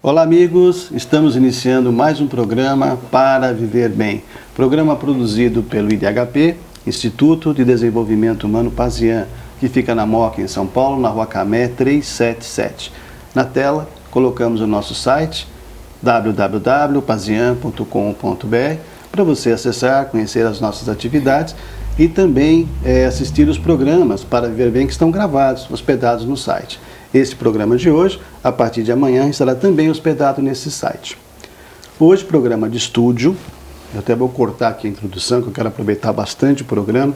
Olá amigos, estamos iniciando mais um programa Para Viver Bem. Programa produzido pelo IDHP, Instituto de Desenvolvimento Humano Pazian, que fica na Moca, em São Paulo, na Rua Camé 377. Na tela, colocamos o nosso site www.pazian.com.br para você acessar, conhecer as nossas atividades e também assistir os programas Para Viver Bem que estão gravados, hospedados no site. Esse programa de hoje, a partir de amanhã, estará também hospedado nesse site. Hoje, programa de estúdio. Eu até vou cortar aqui a introdução, que eu quero aproveitar bastante o programa.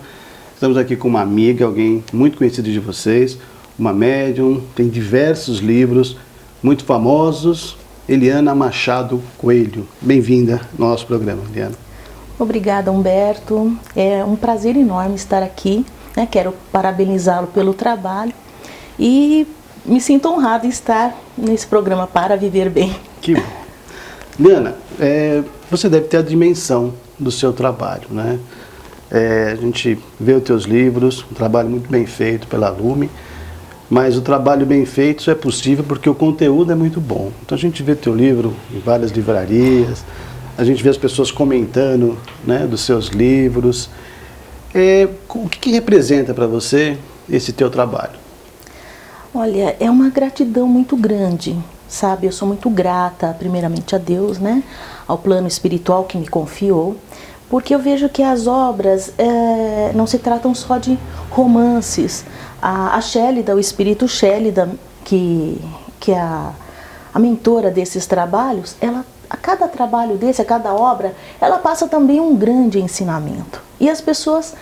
Estamos aqui com uma amiga, alguém muito conhecido de vocês, uma médium, tem diversos livros muito famosos, Eliana Machado Coelho. Bem-vinda ao nosso programa, Eliana. Obrigada, Humberto. É um prazer enorme estar aqui. Quero parabenizá-lo pelo trabalho e me sinto honrada em estar nesse programa Para Viver Bem. Que bom. Eliana, você deve ter a dimensão do seu trabalho, né? A gente vê os teus livros, um trabalho muito bem feito pela Lume, mas o trabalho bem feito só é possível porque o conteúdo é muito bom. Então a gente vê teu livro em várias livrarias, a gente vê as pessoas comentando, né, dos seus livros. O que representa para você esse teu trabalho? Olha, é uma gratidão muito grande, sabe? Eu sou muito grata, primeiramente a Deus, né? Ao plano espiritual que me confiou, porque eu vejo que as obras não se tratam só de romances. A Shélida, o espírito Shélida, que é a mentora desses trabalhos, a cada trabalho desse, a cada obra, ela passa também um grande ensinamento. E as pessoas,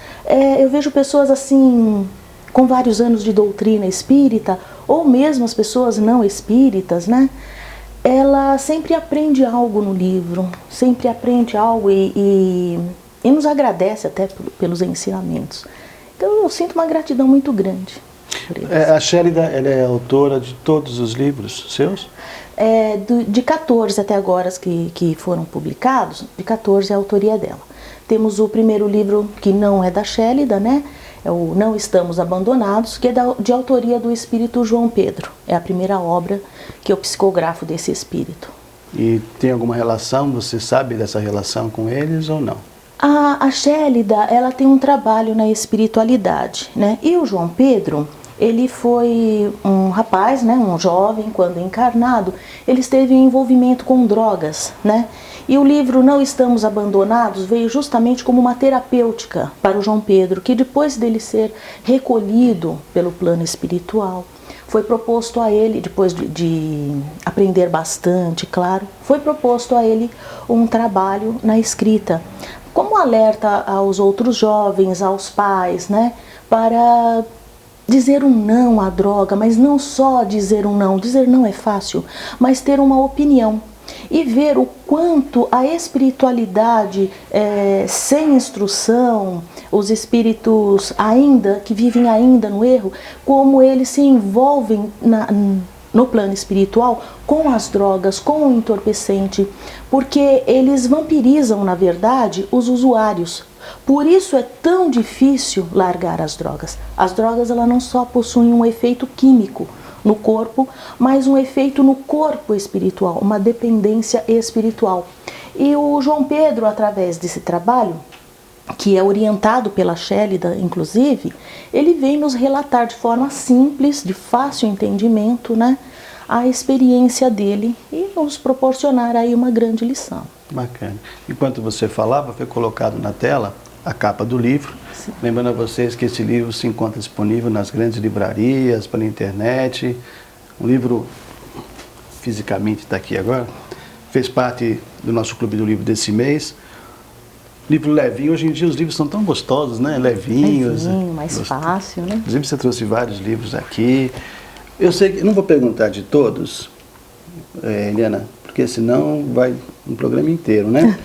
eu vejo pessoas assim, com vários anos de doutrina espírita, ou mesmo as pessoas não espíritas, né? Ela sempre aprende algo no livro, sempre aprende algo e nos agradece até pelos ensinamentos. Então eu sinto uma gratidão muito grande por eles. A Shélida, ela é autora de todos os livros seus? De 14 até agora que foram publicados, de 14 é a autoria dela. Temos o primeiro livro que não é da Shélida, né? É o Não Estamos Abandonados, que é de autoria do espírito João Pedro. É a primeira obra que eu psicografo desse espírito. E tem alguma relação, você sabe dessa relação com eles ou não? A Shélida, ela tem um trabalho na espiritualidade, né? E o João Pedro, ele foi um rapaz, né? Um jovem, quando encarnado, ele esteve em envolvimento com drogas, né? E o livro Não Estamos Abandonados veio justamente como uma terapêutica para o João Pedro, que depois dele ser recolhido pelo plano espiritual, foi proposto a ele, depois de aprender bastante, claro, foi proposto a ele um trabalho na escrita, como alerta aos outros jovens, aos pais, né, para dizer um não à droga, mas não só dizer não é fácil, mas ter uma opinião. E ver o quanto a espiritualidade sem instrução, os espíritos que vivem ainda no erro, como eles se envolvem no plano espiritual com as drogas, com o entorpecente, porque eles vampirizam, na verdade, os usuários. Por isso é tão difícil largar as drogas. As drogas, elas não só possuem um efeito químico no corpo, mas um efeito no corpo espiritual, uma dependência espiritual. E o João Pedro, através desse trabalho, que é orientado pela Shélida, inclusive, ele vem nos relatar de forma simples, de fácil entendimento, né, a experiência dele e nos proporcionar aí uma grande lição. Bacana. Enquanto você falava, foi colocado na tela a capa do livro. Sim. Lembrando a vocês que esse livro se encontra disponível nas grandes livrarias, pela internet. Um livro fisicamente está aqui agora. Fez parte do nosso clube do livro desse mês. Livro levinho. Hoje em dia os livros são tão gostosos, né? Levinhos. Levinho, mais fácil, né? Inclusive você trouxe vários livros aqui. Eu sei que não vou perguntar de todos, Eliana, porque senão vai um programa inteiro, né?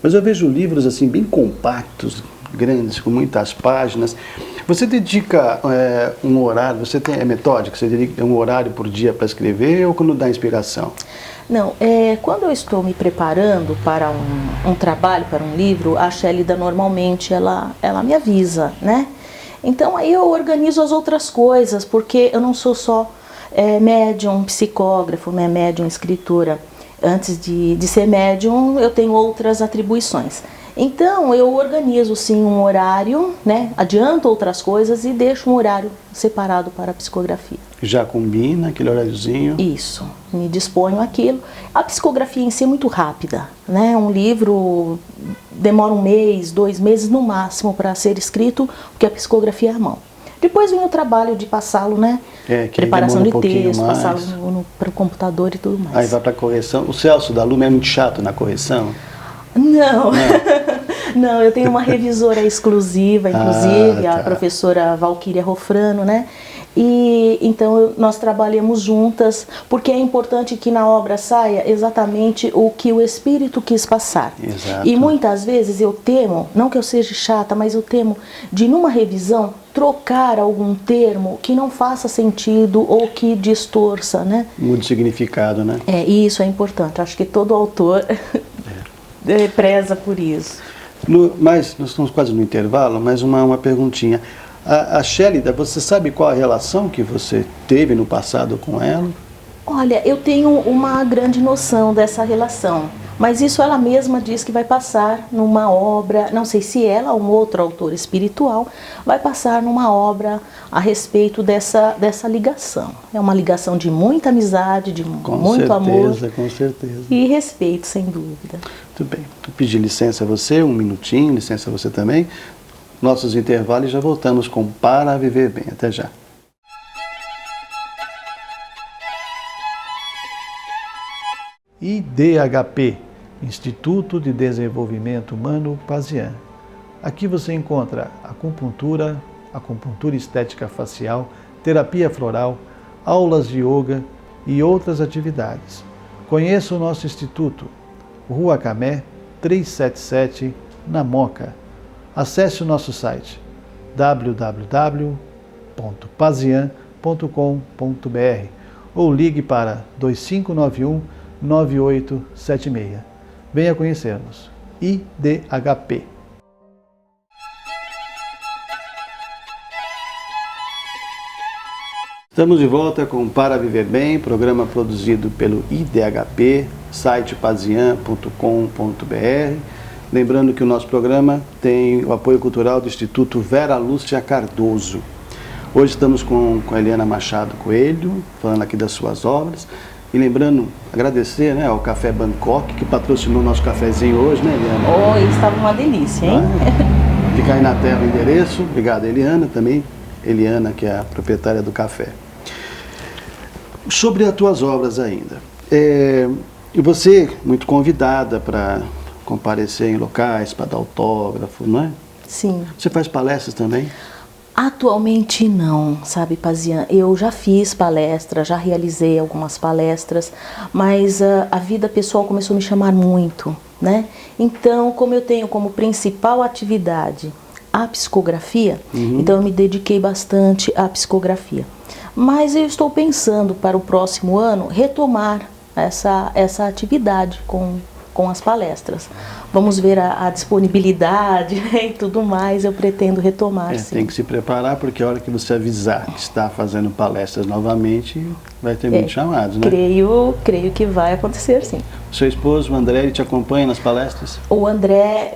Mas eu vejo livros assim bem compactos, grandes, com muitas páginas. Você dedica um horário, é metódico? Você dedica um horário por dia para escrever ou quando dá inspiração? Não, quando eu estou me preparando para um trabalho, para um livro, a Shélida normalmente ela me avisa, né? Então aí eu organizo as outras coisas, porque eu não sou só médium, psicógrafo, né, médium, escritora. Antes de ser médium, eu tenho outras atribuições. Então, eu organizo sim um horário, né? Adianto outras coisas e deixo um horário separado para a psicografia. Já combina aquele horáriozinho? Isso, me disponho àquilo. A psicografia em si é muito rápida, né? Um livro demora 1 mês, 2 meses no máximo para ser escrito, porque a psicografia é à mão. Depois vem o trabalho de passá-lo, né? Preparação de texto, passá-lo para o computador e tudo mais. Aí vai para a correção. O Celso da Lume é muito chato na correção? Não, não, eu tenho uma revisora exclusiva, inclusive, tá. A professora Valquíria Rofrano, né? E então nós trabalhamos juntas, porque é importante que na obra saia exatamente o que o espírito quis passar. Exato. E muitas vezes eu temo, não que eu seja chata, mas eu temo de numa revisão trocar algum termo que não faça sentido ou que distorça, né? Muda o significado, né? E isso é importante. Acho que todo autor preza por isso. Mas nós estamos quase no intervalo, mas uma perguntinha. A Shélida, você sabe qual a relação que você teve no passado com ela? Olha, eu tenho uma grande noção dessa relação, mas isso ela mesma diz que vai passar numa obra, não sei se ela ou um outro autor espiritual, vai passar numa obra a respeito dessa ligação. É uma ligação de muita amizade, de muito amor. Com certeza. E respeito, sem dúvida. Muito bem. Vou pedir licença a você, 1 minutinho, licença a você também. Nossos intervalos e já voltamos com Para Viver Bem. Até já. IDHP, Instituto de Desenvolvimento Humano Pazian. Aqui você encontra acupuntura estética facial, terapia floral, aulas de yoga e outras atividades. Conheça o nosso instituto, Rua Camé, 377, na Moca. Acesse o nosso site www.pazian.com.br ou ligue para 2591-9876. Venha conhecer-nos. IDHP. Estamos de volta com Para Viver Bem, programa produzido pelo IDHP, site pazian.com.br. Lembrando que o nosso programa tem o apoio cultural do Instituto Vera Lúcia Cardoso. Hoje estamos com a Eliana Machado Coelho, falando aqui das suas obras. E lembrando, agradecer, né, ao Café Bangkok, que patrocinou o nosso cafezinho hoje, né, Eliana? Oi, estava uma delícia, hein? Fica aí na tela o endereço. Obrigado, Eliana, também. Eliana, que é a proprietária do café. Sobre as tuas obras ainda. E você, muito convidada para comparecer em locais, para dar autógrafo, não é? Sim. Você faz palestras também? Atualmente não, sabe, Pazian? Eu já fiz palestras, já realizei algumas palestras, mas a vida pessoal começou a me chamar muito, né? Então, como eu tenho como principal atividade a psicografia, então eu me dediquei bastante à psicografia. Mas eu estou pensando para o próximo ano retomar essa atividade com as palestras. Vamos ver a disponibilidade, né, e tudo mais, eu pretendo retomar, sim. Tem que se preparar, porque a hora que você avisar que está fazendo palestras novamente, vai ter muitos chamados, né? Creio que vai acontecer, sim. O seu esposo, o André, ele te acompanha nas palestras? O André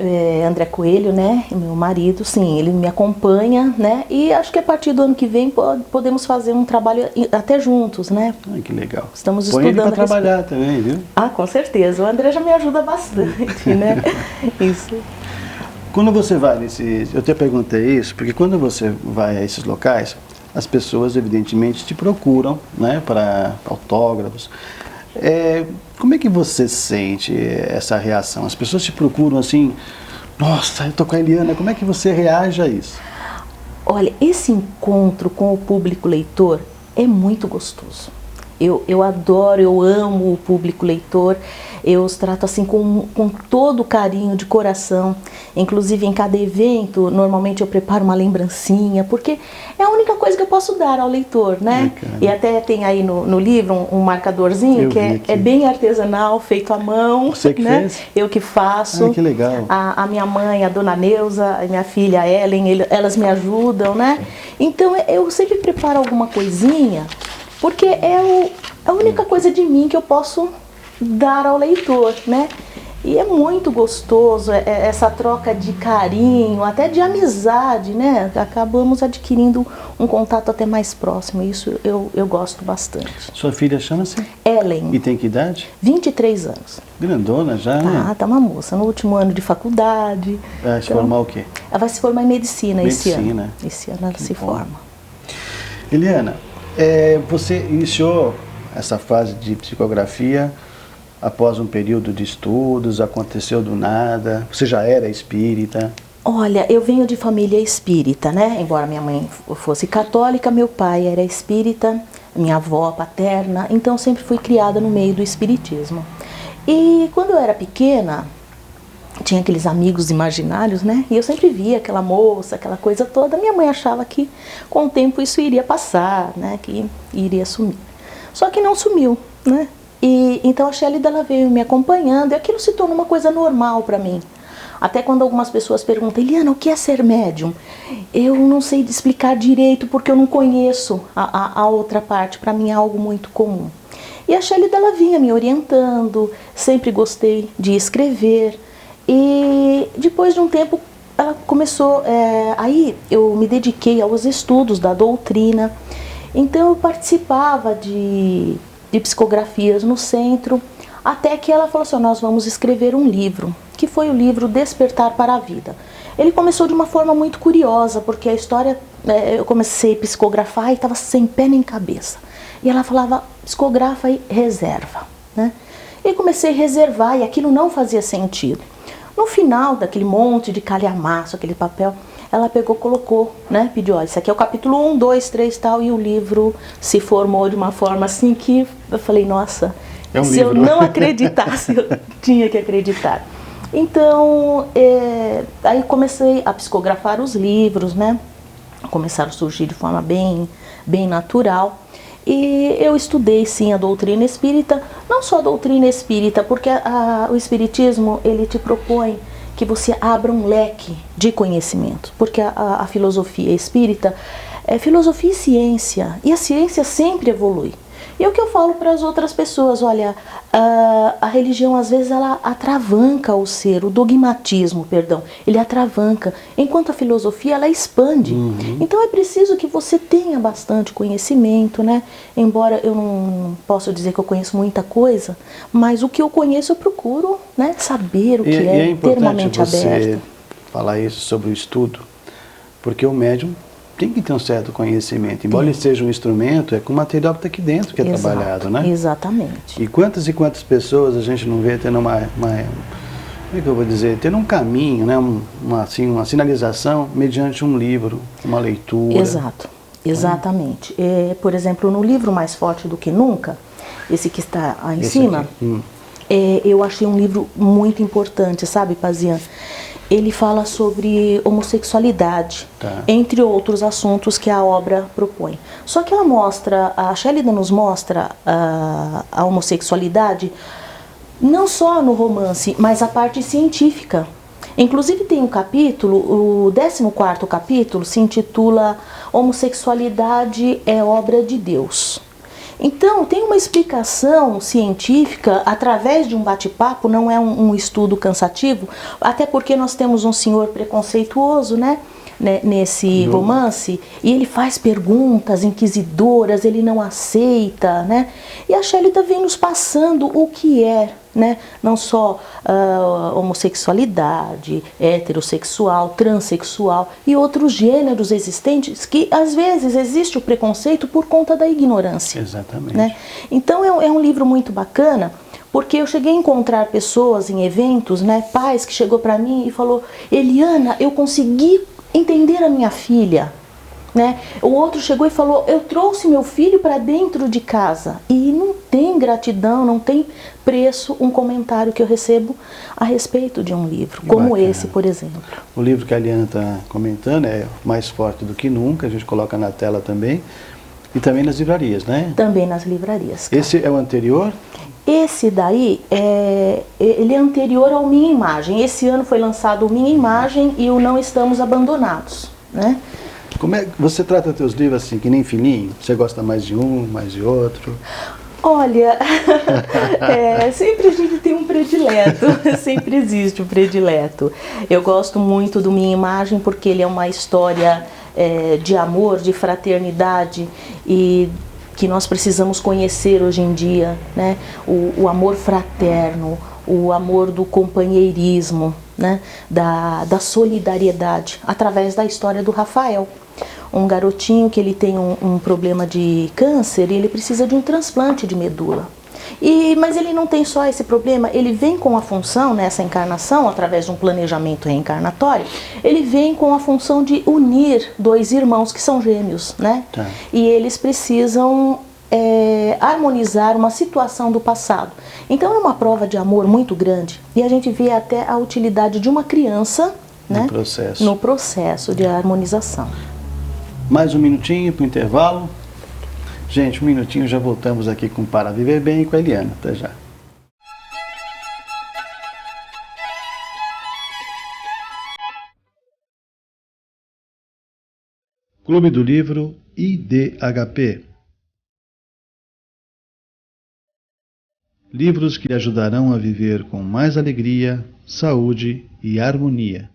Coelho, né, meu marido, sim, ele me acompanha, né, e acho que a partir do ano que vem podemos fazer um trabalho até juntos, né? Ai, que legal. Estamos Põe estudando. ele para trabalhar também, viu? Ah, com certeza. O André já me ajuda bastante, né? Isso. Quando você vai eu te perguntei isso, porque quando você vai a esses locais, as pessoas evidentemente te procuram, né, para autógrafos. Como é que você sente essa reação? As pessoas te procuram assim, nossa, eu tô com a Eliana, como é que você reage a isso? Olha, esse encontro com o público leitor é muito gostoso. Eu adoro, eu amo o público leitor, eu os trato assim com todo carinho, de coração. Inclusive em cada evento, normalmente eu preparo uma lembrancinha, porque é a única coisa que eu posso dar ao leitor, né? E até tem aí no livro um marcadorzinho que é bem artesanal, feito à mão. Você que né? fez? Eu que faço. Que legal. A minha mãe, a dona Neuza, a minha filha a Ellen, elas me ajudam, né? Então eu sempre preparo alguma coisinha, porque é a única coisa de mim que eu posso dar ao leitor, né? E é muito gostoso essa troca de carinho, até de amizade, né? Acabamos adquirindo um contato até mais próximo, isso eu gosto bastante. Sua filha chama-se? Ellen. E tem que idade? 23 anos. Grandona já, né? Tá uma moça, no último ano de faculdade. Vai se formar o quê? Ela vai se formar em medicina esse ano. Medicina. Esse ano ela se forma. Eliana, você iniciou essa fase de psicografia após um período de estudos, aconteceu do nada, você já era espírita? Olha, eu venho de família espírita, né? Embora minha mãe fosse católica, meu pai era espírita, minha avó paterna, então sempre fui criada no meio do espiritismo. E quando eu era pequena, tinha aqueles amigos imaginários, né? E eu sempre via aquela moça, aquela coisa toda. Minha mãe achava que com o tempo isso iria passar, né? Que iria sumir. Só que não sumiu, né? E então a Shelly dela veio me acompanhando e aquilo se tornou uma coisa normal para mim. Até quando algumas pessoas perguntam, Eliana, o que é ser médium? Eu não sei explicar direito porque eu não conheço a outra parte. Para mim é algo muito comum. E a Shelly dela vinha me orientando, sempre gostei de escrever. E depois de um tempo ela começou, aí eu me dediquei aos estudos da doutrina. Então eu participava de psicografias no centro, até que ela falou assim, nós vamos escrever um livro, que foi o livro Despertar para a Vida. Ele começou de uma forma muito curiosa, porque a história, eu comecei a psicografar e estava sem pé nem cabeça. E ela falava, psicografa e reserva, né? E comecei a reservar e aquilo não fazia sentido. No final daquele monte de calhamaço, aquele papel, ela pegou, colocou, né, pediu, olha, isso aqui é o capítulo 1, 2, 3 tal, e o livro se formou de uma forma assim que eu falei, nossa, se eu não acreditasse, eu tinha que acreditar. Então, aí comecei a psicografar os livros, né, começaram a surgir de forma bem natural. E eu estudei sim a doutrina espírita, não só a doutrina espírita, porque o espiritismo ele te propõe que você abra um leque de conhecimento, porque a filosofia espírita é filosofia e ciência, e a ciência sempre evolui. E é o que eu falo para as outras pessoas, olha, a religião às vezes ela atravanca o ser, o dogmatismo, perdão, ele atravanca, enquanto a filosofia ela expande. Então é preciso que você tenha bastante conhecimento, né? Embora eu não possa dizer que eu conheço muita coisa, mas o que eu conheço eu procuro, né, saber o que é ter uma mente aberta. É importante você falar isso sobre o estudo, porque o médium tem que ter um certo conhecimento, embora ele seja um instrumento, é com o material que está aqui dentro que é trabalhado, né? Exatamente. E quantas pessoas a gente não vê tendo como é que eu vou dizer, tendo um caminho, né? Uma sinalização mediante um livro, uma leitura. Exato, exatamente. Por exemplo, no livro Mais Forte do que Nunca, esse que está aí em cima, eu achei um livro muito importante, sabe, Pazian? Ele fala sobre homossexualidade, entre outros assuntos que a obra propõe. Só que ela mostra, a Shélida nos mostra a homossexualidade não só no romance, mas a parte científica. Inclusive tem um capítulo, o 14º capítulo se intitula Homossexualidade é obra de Deus. Então, tem uma explicação científica através de um bate-papo, não é um estudo cansativo, até porque nós temos um senhor preconceituoso, né, nesse romance, e ele faz perguntas inquisidoras, ele não aceita, né, e a Shélida vem nos passando o que é, né, não só homossexualidade, heterossexual, transexual e outros gêneros existentes que às vezes existe o preconceito por conta da ignorância. Exatamente. Né? Então é um livro muito bacana, porque eu cheguei a encontrar pessoas em eventos, né, pais que chegou para mim e falou, Eliana, eu consegui entender a minha filha. Né? O outro chegou e falou, eu trouxe meu filho para dentro de casa. E não tem gratidão, não tem preço um comentário que eu recebo a respeito de um livro, como bacana. Esse, por exemplo. O livro que a Eliana está comentando é Mais Forte do que Nunca, a gente coloca na tela também. E também nas livrarias, né? Também nas livrarias. Cara. Esse é o anterior? Esse daí, ele é anterior ao Minha Imagem. Esse ano foi lançado o Minha Imagem e o Não Estamos Abandonados, né? Como é que você trata teus livros assim, que nem filhinho? Você gosta mais de um, mais de outro? Olha, sempre a gente tem um predileto, sempre existe um predileto. Eu gosto muito do Minha Imagem porque ele é uma história de amor, de fraternidade e que nós precisamos conhecer hoje em dia, né? O amor fraterno, o amor do companheirismo, né? da solidariedade, através da história do Rafael. Um garotinho que ele tem um problema de câncer e ele precisa de um transplante de medula. Mas ele não tem só esse problema, ele vem com a função, nessa encarnação, através de um planejamento reencarnatório, ele vem com a função de unir dois irmãos que são gêmeos, né? Tá. E eles precisam harmonizar uma situação do passado. Então é uma prova de amor muito grande e a gente vê até a utilidade de uma criança, né? No processo de harmonização. Mais um minutinho para o intervalo. Gente, um minutinho, já voltamos aqui com Para Viver Bem com a Eliana. Até já. Clube do Livro IDHP. Livros que lhe ajudarão a viver com mais alegria, saúde e harmonia.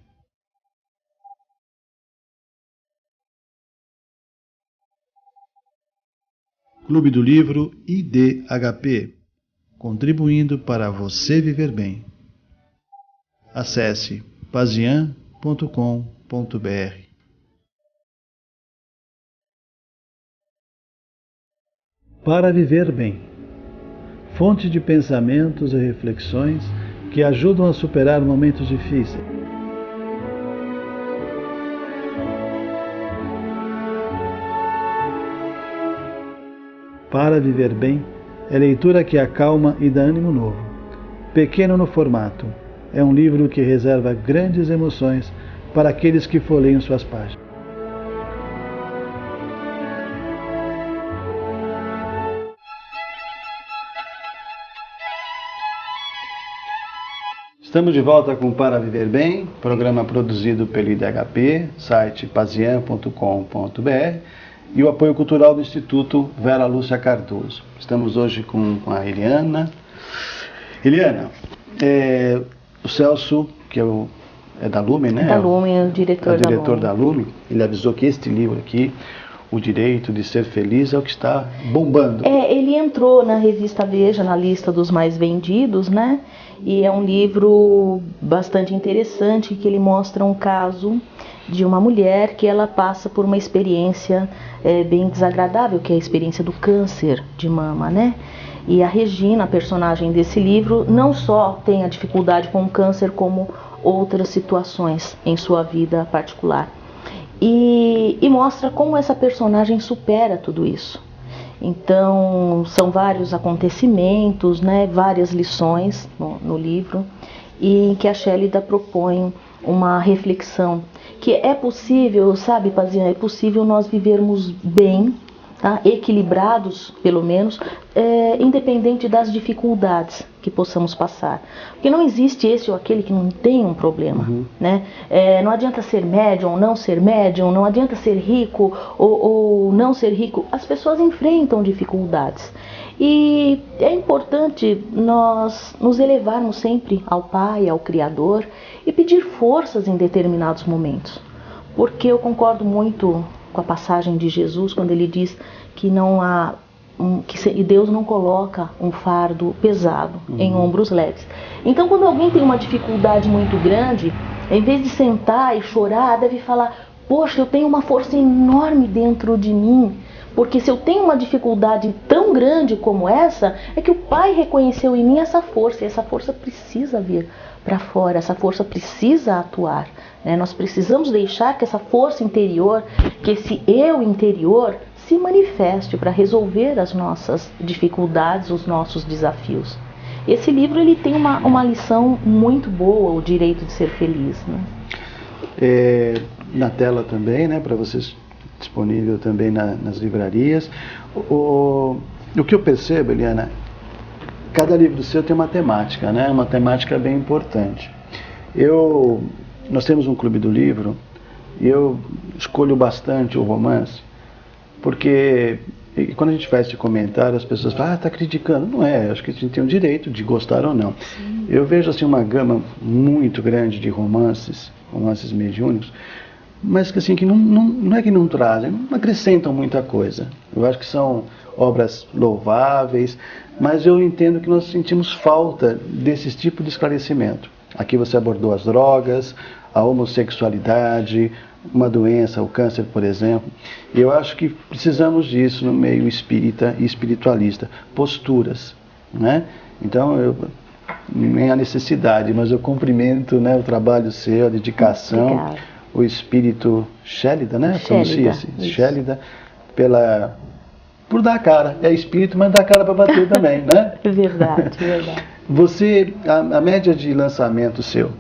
Clube do Livro IDHP, contribuindo para você viver bem. Acesse pazian.com.br. Para viver bem. Fonte de pensamentos e reflexões que ajudam a superar momentos difíceis. Para Viver Bem é leitura que acalma e dá ânimo novo. Pequeno no formato, é um livro que reserva grandes emoções para aqueles que folheiam suas páginas. Estamos de volta com Para Viver Bem, programa produzido pelo IDHP, site pazian.com.br e o apoio cultural do Instituto Vera Lúcia Cardoso. Estamos hoje com a Eliana. Eliana, o Celso, que é da Lumen, né? Da Lumen, o diretor da Lumen. Ele avisou que este livro aqui, O Direito de Ser Feliz, é o que está bombando. Ele entrou na revista Veja, na lista dos mais vendidos, né? E é um livro bastante interessante, que ele mostra um caso de uma mulher que ela passa por uma experiência bem desagradável, que é a experiência do câncer de mama, né? E a Regina, a personagem desse livro, não só tem a dificuldade com o câncer, como outras situações em sua vida particular. E mostra como essa personagem supera tudo isso. Então, são vários acontecimentos, né, várias lições no livro, e em que a Shélida propõe uma reflexão, que é possível, sabe, Pazian, é possível nós vivermos bem, tá? Equilibrados, pelo menos, independente das dificuldades que possamos passar. Porque não existe esse ou aquele que não tem um problema, né? Não adianta ser médium ou não ser médium, não adianta ser rico ou não ser rico. As pessoas enfrentam dificuldades. E é importante nós nos elevarmos sempre ao Pai, ao Criador, e pedir forças em determinados momentos. Porque eu concordo muito com a passagem de Jesus, quando ele diz que não há que Deus não coloca um fardo pesado em ombros leves. Então, quando alguém tem uma dificuldade muito grande, em vez de sentar e chorar, deve falar: poxa, eu tenho uma força enorme dentro de mim, porque se eu tenho uma dificuldade tão grande como essa, é que o Pai reconheceu em mim essa força, e essa força precisa vir para fora, essa força precisa atuar, né? Nós precisamos deixar que essa força interior, que esse eu interior, se manifeste para resolver as nossas dificuldades, os nossos desafios. Esse livro ele tem uma lição muito boa, o direito de ser feliz, né? Na tela também, né, para vocês, disponível também nas livrarias. O que eu percebo, Eliana, cada livro seu tem uma temática, né? Uma temática bem importante. Nós temos um clube do livro e eu escolho bastante o romance, porque E quando a gente faz esse comentário, as pessoas falam, está criticando. Não é, acho que a gente tem o direito de gostar ou não. Sim. Eu vejo assim uma gama muito grande de romances mediúnicos, mas que assim, que não é que não trazem, não acrescentam muita coisa. Eu acho que são obras louváveis, mas eu entendo que nós sentimos falta desse tipo de esclarecimento. Aqui você abordou as drogas, a homossexualidade, uma doença, o câncer, por exemplo. E eu acho que precisamos disso no meio espírita e espiritualista. Posturas, né? Então, nem a necessidade, mas eu cumprimento, né, o trabalho seu, a dedicação, obrigada. O espírito Shélida, né? Pronuncia-se Shélida, por dar a cara. É espírito, mas dá a cara para bater também, né? Verdade, verdade. Você, a média de lançamento seu,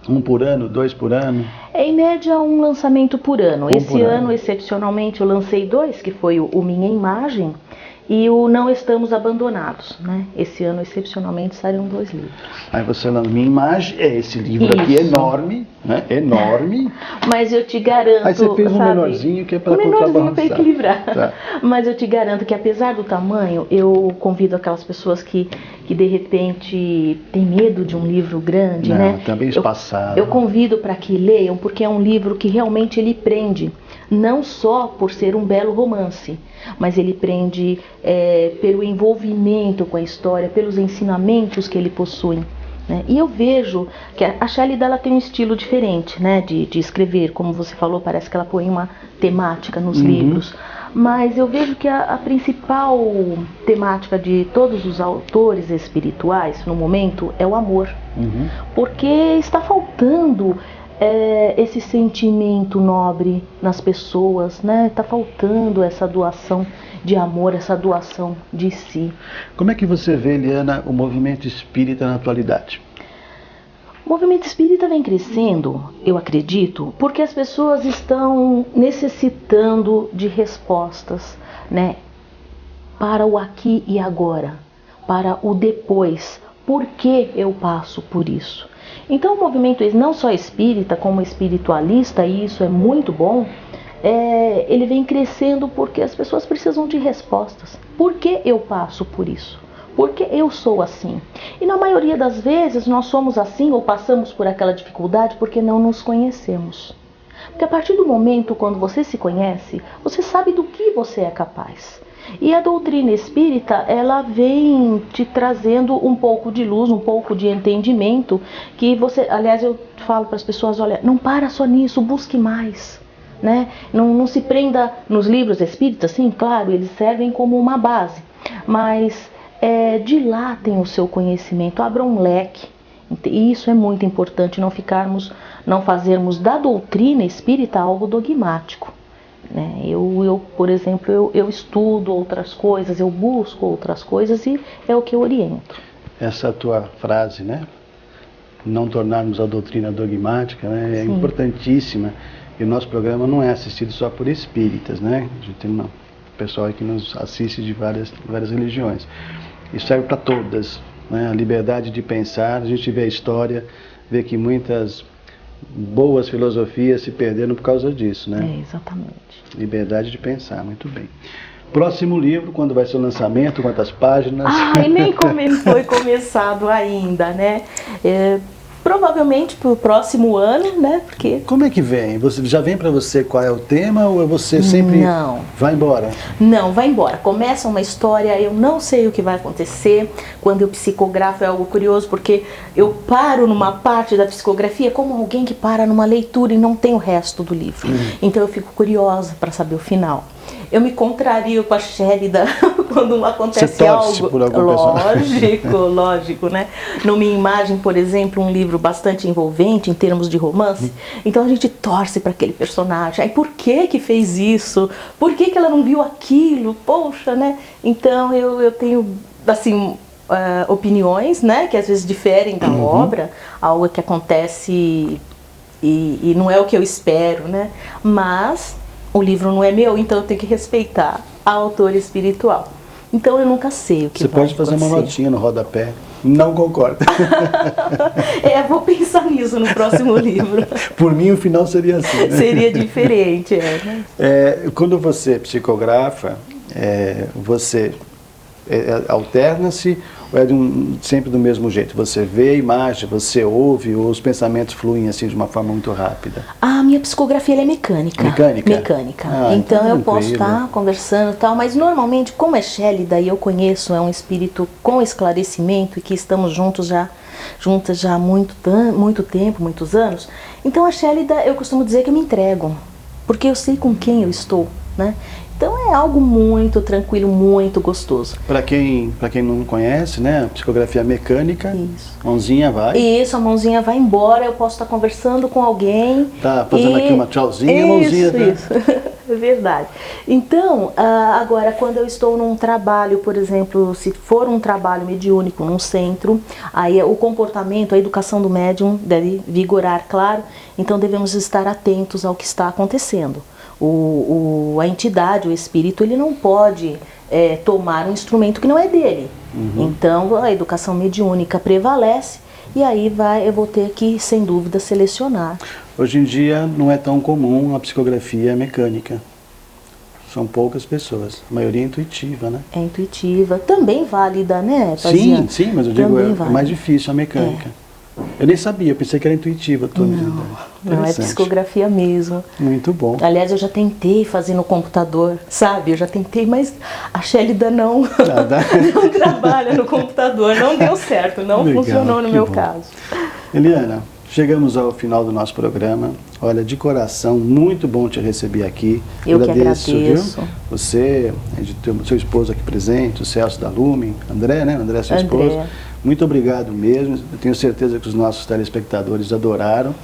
1 por ano, 2 por ano? Em média, um lançamento por ano. Esse ano, excepcionalmente, eu lancei 2, que foi o Minha Imagem e o Não Estamos Abandonados, né? Esse ano, excepcionalmente, saíram 2 livros. Aí você lança Minha Imagem, esse livro isso. Aqui é enorme, né? Enorme. Mas eu te garanto... Aí você fez um menorzinho que é para contrabalançar. Um menorzinho para equilibrar. Tá. Mas eu te garanto que, apesar do tamanho, eu convido aquelas pessoas que de repente têm medo de um livro grande, não, né? Também espaçado. Eu convido para que leiam, porque é um livro que realmente ele prende, não só por ser um belo romance, mas ele prende pelo envolvimento com a história, pelos ensinamentos que ele possui. Né? E eu vejo que a Shélida ela tem um estilo diferente, né, de escrever, como você falou, parece que ela põe uma temática nos livros. Mas eu vejo que a principal temática de todos os autores espirituais no momento é o amor. Porque está faltando esse sentimento nobre nas pessoas, né? Está faltando essa doação de amor, essa doação de si. Como é que você vê, Eliana, o movimento espírita na atualidade? O movimento espírita vem crescendo, eu acredito, porque as pessoas estão necessitando de respostas, né, para o aqui e agora, para o depois. Por que eu passo por isso? Então o movimento não só espírita, como espiritualista, e isso é muito bom, ele vem crescendo porque as pessoas precisam de respostas. Por que eu passo por isso? Porque eu sou assim. E na maioria das vezes nós somos assim ou passamos por aquela dificuldade porque não nos conhecemos. Porque a partir do momento quando você se conhece, você sabe do que você é capaz. E a doutrina espírita, ela vem te trazendo um pouco de luz, um pouco de entendimento, que você, aliás, eu falo para as pessoas, olha, não para só nisso, busque mais. Né? Não se prenda nos livros espíritas, sim, claro, eles servem como uma base, mas dilatem o seu conhecimento, abram um leque. E isso é muito importante, não fazermos da doutrina espírita algo dogmático. Né? Eu, por exemplo, eu estudo outras coisas, eu busco outras coisas e é o que eu oriento. Essa tua frase, né? Não tornarmos a doutrina dogmática, né? É importantíssima. E o nosso programa não é assistido só por espíritas, né? A gente tem um pessoal aí que nos assiste de várias religiões. Isso serve para todas, né? A liberdade de pensar, a gente vê a história, vê que muitas boas filosofias se perderam por causa disso, né? Exatamente. Liberdade de pensar, muito bem. Próximo livro, quando vai ser o lançamento, quantas páginas? Nem foi começado ainda, né? Provavelmente para o próximo ano, né? Porque... Como é que vem? Você já vem para você qual é o tema ou você sempre vai embora? Não, vai embora. Começa uma história, eu não sei o que vai acontecer. Quando eu psicografo é algo curioso, porque eu paro numa parte da psicografia como alguém que para numa leitura e não tem o resto do livro. Então eu fico curiosa para saber o final. Eu me contrario com a Shélida quando acontece algo. Por algum personagem. Lógico, né? No Minha Imagem, por exemplo, um livro bastante envolvente em termos de romance. Então a gente torce para aquele personagem. Aí por que fez isso? Por que ela não viu aquilo? Poxa, né? Então eu tenho, assim, opiniões, né? Que às vezes diferem da obra, algo que acontece e não é o que eu espero, né? Mas o livro não é meu, então eu tenho que respeitar a autora espiritual. Então eu nunca sei o que vai acontecer. Você pode fazer uma notinha no rodapé. Não concordo. Vou pensar nisso no próximo livro. Por mim o final seria assim, né? Seria diferente, né? Quando você psicografa, você alterna-se ou é sempre do mesmo jeito? Você vê a imagem, você ouve, ou os pensamentos fluem assim de uma forma muito rápida? A minha psicografia ela é mecânica. Mecânica? Mecânica. Ah, então eu posso tranquilo. estar conversando e tal, mas normalmente, como é Chélida e eu conheço, é um espírito com esclarecimento e que estamos juntas já há muito tempo, muitos anos, então a Chélida eu costumo dizer que eu me entrego, porque eu sei com quem eu estou, né? Então é algo muito tranquilo, muito gostoso. Para quem não conhece, né, a psicografia mecânica, Isso. mãozinha vai. Isso, a mãozinha vai embora, eu posso estar conversando com alguém. Tá fazendo aqui uma tchauzinha, a mãozinha tá. Isso, é verdade. Então, agora, quando eu estou num trabalho, por exemplo, se for um trabalho mediúnico num centro, aí o comportamento, a educação do médium deve vigorar, claro, então devemos estar atentos ao que está acontecendo. A entidade, o espírito, ele não pode tomar um instrumento que não é dele. Então a educação mediúnica prevalece e aí eu vou ter que, sem dúvida, selecionar. Hoje em dia não é tão comum a psicografia mecânica. São poucas pessoas, a maioria é intuitiva, né? É intuitiva, também válida, né, Pazinha? Sim, mas eu digo, é mais difícil a mecânica. Eu nem sabia, eu pensei que era intuitiva toda a vida. Não, é psicografia mesmo. Muito bom. Aliás, eu já tentei fazer no computador, sabe? Eu já tentei, mas a Chélida não trabalha no computador, não deu certo, não Legal, funcionou no meu bom. caso. Eliana, chegamos ao final do nosso programa. Olha, de coração, muito bom te receber aqui. Eu que agradeço. Viu? Você, seu esposo aqui presente, o Celso da Lumen, André, né? André, seu esposo. Muito obrigado mesmo. Eu tenho certeza que os nossos telespectadores adoraram.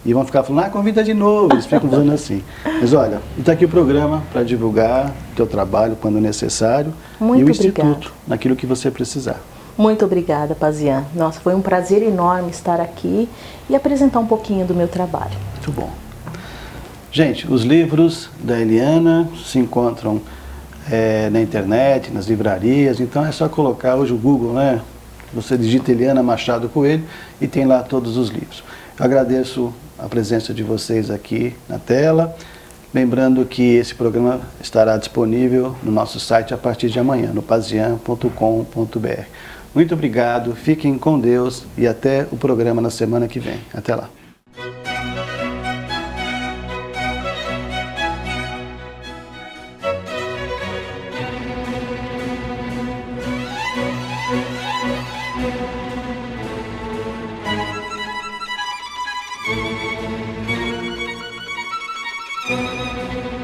E vão ficar falando, convida de novo. Eles ficam fazendo assim. Mas olha, está aqui o programa para divulgar o teu trabalho quando necessário. Muito e o obrigada. Instituto, naquilo que você precisar. Muito obrigada, Pazian. Nossa, foi um prazer enorme estar aqui e apresentar um pouquinho do meu trabalho. Muito bom. Gente, os livros da Eliana se encontram na internet, nas livrarias, então é só colocar hoje o Google, né? Você digita Eliana Machado Coelho e tem lá todos os livros. Eu agradeço a presença de vocês aqui na tela. Lembrando que esse programa estará disponível no nosso site a partir de amanhã, no pazian.com.br. Muito obrigado, fiquem com Deus e até o programa na semana que vem. Até lá. Música